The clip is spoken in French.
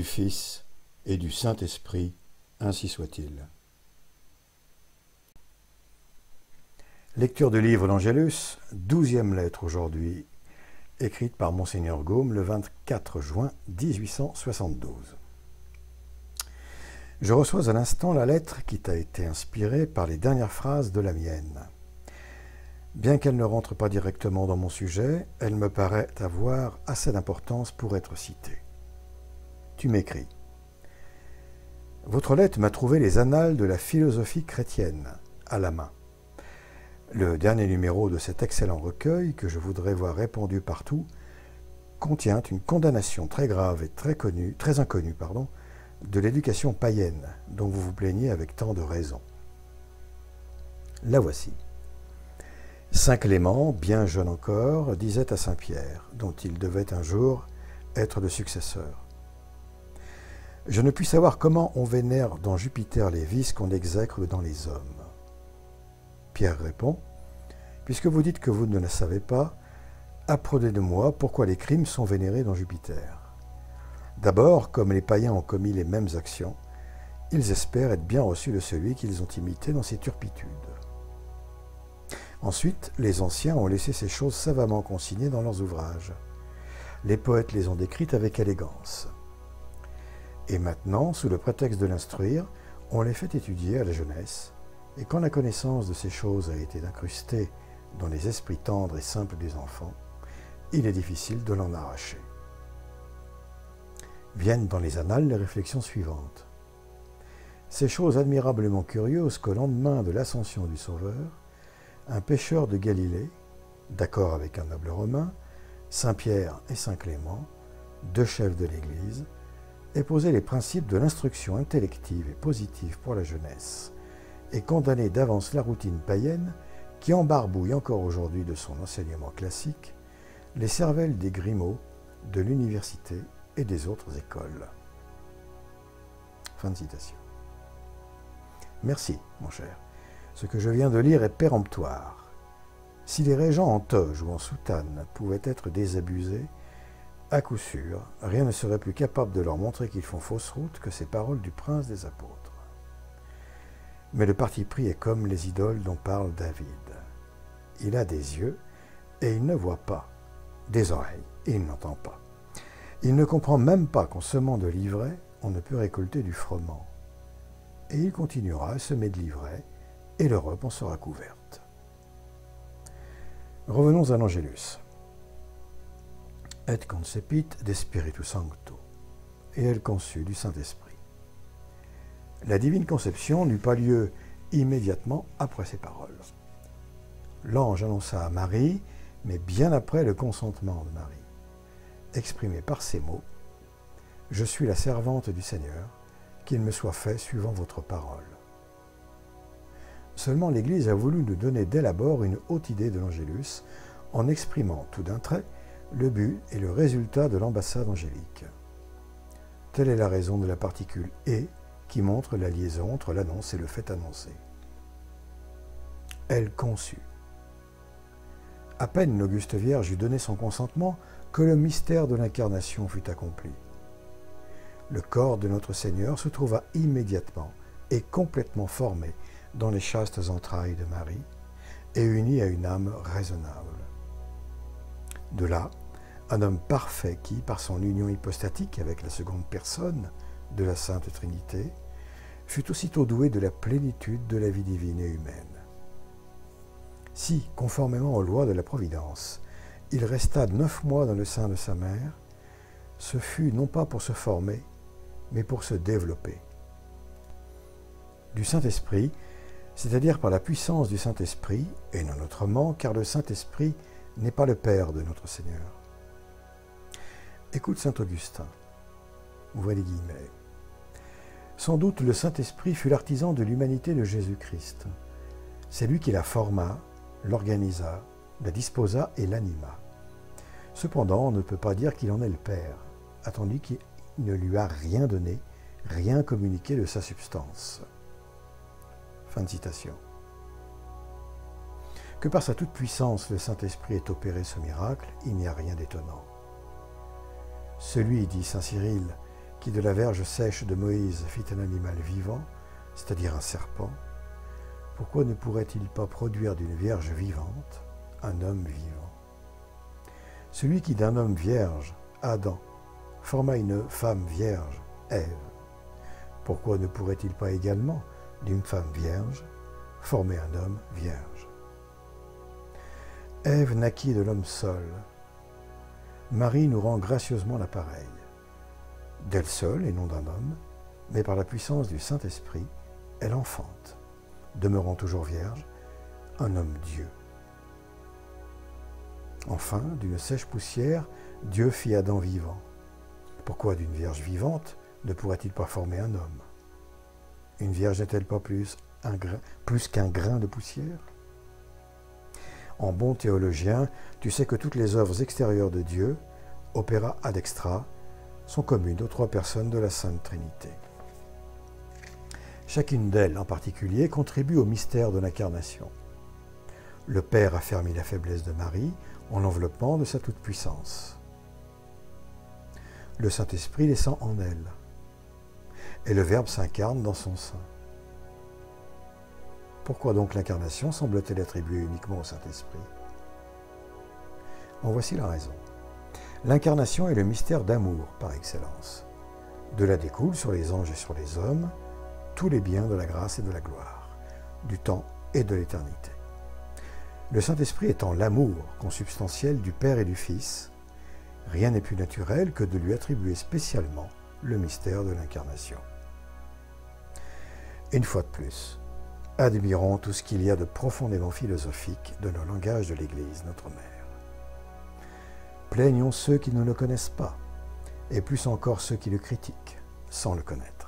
Fils et du Saint-Esprit, ainsi soit-il. Lecture du livre d'Angélus, 12e lettre aujourd'hui, écrite par Monseigneur Gaume le 24 juin 1872. Je reçois à l'instant la lettre qui t'a été inspirée par les dernières phrases de la mienne. Bien qu'elle ne rentre pas directement dans mon sujet, elle me paraît avoir assez d'importance pour être citée. Tu m'écris. Votre lettre m'a trouvé les annales de la philosophie chrétienne à la main. Le dernier numéro de cet excellent recueil, que je voudrais voir répandu partout, contient une condamnation très grave et très inconnue, de l'éducation païenne, dont vous vous plaignez avec tant de raison. La voici. Saint Clément, bien jeune encore, disait à Saint Pierre, dont il devait un jour être le successeur. Je ne puis savoir comment on vénère dans Jupiter les vices qu'on exècre dans les hommes. Pierre répond, puisque vous dites que vous ne le savez pas, apprenez de moi pourquoi les crimes sont vénérés dans Jupiter. D'abord, comme les païens ont commis les mêmes actions, ils espèrent être bien reçus de celui qu'ils ont imité dans ses turpitudes. Ensuite, les anciens ont laissé ces choses savamment consignées dans leurs ouvrages. Les poètes les ont décrites avec élégance. Et maintenant, sous le prétexte de l'instruire, on les fait étudier à la jeunesse, et quand la connaissance de ces choses a été incrustée dans les esprits tendres et simples des enfants, il est difficile de l'en arracher. Viennent dans les annales les réflexions suivantes. Ces choses admirablement curieuses qu'au lendemain de l'ascension du Sauveur, un pêcheur de Galilée, d'accord avec un noble romain, Saint Pierre et Saint Clément, deux chefs de l'Église, ait posé les principes de l'instruction intellective et positive pour la jeunesse, et condamné d'avance la routine païenne qui embarbouille encore aujourd'hui de son enseignement classique les cervelles des Grimaud, de l'université et des autres écoles. Fin de citation. Merci, mon cher. Ce que je viens de lire est péremptoire. Si les régents en toge ou en soutane pouvaient être désabusés, à coup sûr, rien ne serait plus capable de leur montrer qu'ils font fausse route que ces paroles du prince des apôtres. Mais le parti pris est comme les idoles dont parle David. Il a des yeux et il ne voit pas, des oreilles et il n'entend pas. Il ne comprend même pas qu'en semant de l'ivraie, on ne peut récolter du froment. Et il continuera à semer de l'ivraie, et l'Europe en sera couverte. Revenons à l'Angélus. Et concepit de Spiritu Sancto, et elle conçut du Saint-Esprit. La divine conception n'eut pas lieu immédiatement après ces paroles. L'ange annonça à Marie, mais bien après le consentement de Marie, exprimé par ces mots, « Je suis la servante du Seigneur, qu'il me soit fait suivant votre parole. » Seulement l'Église a voulu nous donner dès l'abord une haute idée de l'Angélus, en exprimant tout d'un trait le but et le résultat de l'ambassade angélique. Telle est la raison de la particule « et » qui montre la liaison entre l'annonce et le fait annoncé. Elle conçut. À peine l'Auguste Vierge eut donné son consentement que le mystère de l'incarnation fut accompli. Le corps de notre Seigneur se trouva immédiatement et complètement formé dans les chastes entrailles de Marie et uni à une âme raisonnable. De là, un homme parfait qui, par son union hypostatique avec la seconde personne de la Sainte Trinité, fut aussitôt doué de la plénitude de la vie divine et humaine. Si, conformément aux lois de la Providence, il resta 9 mois dans le sein de sa mère, ce fut non pas pour se former, mais pour se développer. Du Saint-Esprit, c'est-à-dire par la puissance du Saint-Esprit, et non autrement, car le Saint-Esprit n'est pas le Père de notre Seigneur. Écoute saint Augustin, ouvrez les guillemets. Sans doute le Saint-Esprit fut l'artisan de l'humanité de Jésus-Christ. C'est lui qui la forma, l'organisa, la disposa et l'anima. Cependant, on ne peut pas dire qu'il en est le Père, attendu qu'il ne lui a rien donné, rien communiqué de sa substance. Fin de citation. Que par sa toute-puissance le Saint-Esprit ait opéré ce miracle, il n'y a rien d'étonnant. Celui, dit saint Cyril, qui de la verge sèche de Moïse fit un animal vivant, c'est-à-dire un serpent, pourquoi ne pourrait-il pas produire d'une vierge vivante un homme vivant? Celui qui d'un homme vierge, Adam, forma une femme vierge, Ève, pourquoi ne pourrait-il pas également, d'une femme vierge, former un homme vierge? Ève naquit de l'homme seul. Marie nous rend gracieusement l'appareil. D'elle seule et non d'un homme, mais par la puissance du Saint-Esprit, elle enfante, demeurant toujours vierge, un homme-dieu. Enfin, d'une sèche poussière, Dieu fit Adam vivant. Pourquoi d'une vierge vivante ne pourrait-il pas former un homme? Une vierge n'est-elle pas plus qu'un grain de poussière? En bon théologien, tu sais que toutes les œuvres extérieures de Dieu, opéra ad extra, sont communes aux trois personnes de la Sainte Trinité. Chacune d'elles, en particulier, contribue au mystère de l'incarnation. Le Père affermit la faiblesse de Marie en l'enveloppant de sa toute-puissance. Le Saint-Esprit descend en elle, et le Verbe s'incarne dans son sein. Pourquoi donc l'incarnation semble-t-elle attribuée uniquement au Saint-Esprit? En voici la raison. L'incarnation est le mystère d'amour par excellence. De là découlent sur les anges et sur les hommes tous les biens de la grâce et de la gloire, du temps et de l'éternité. Le Saint-Esprit étant l'amour consubstantiel du Père et du Fils, rien n'est plus naturel que de lui attribuer spécialement le mystère de l'incarnation. Une fois de plus, admirons tout ce qu'il y a de profondément philosophique dans le langage de l'Église, notre mère. Plaignons ceux qui ne le connaissent pas, et plus encore ceux qui le critiquent, sans le connaître.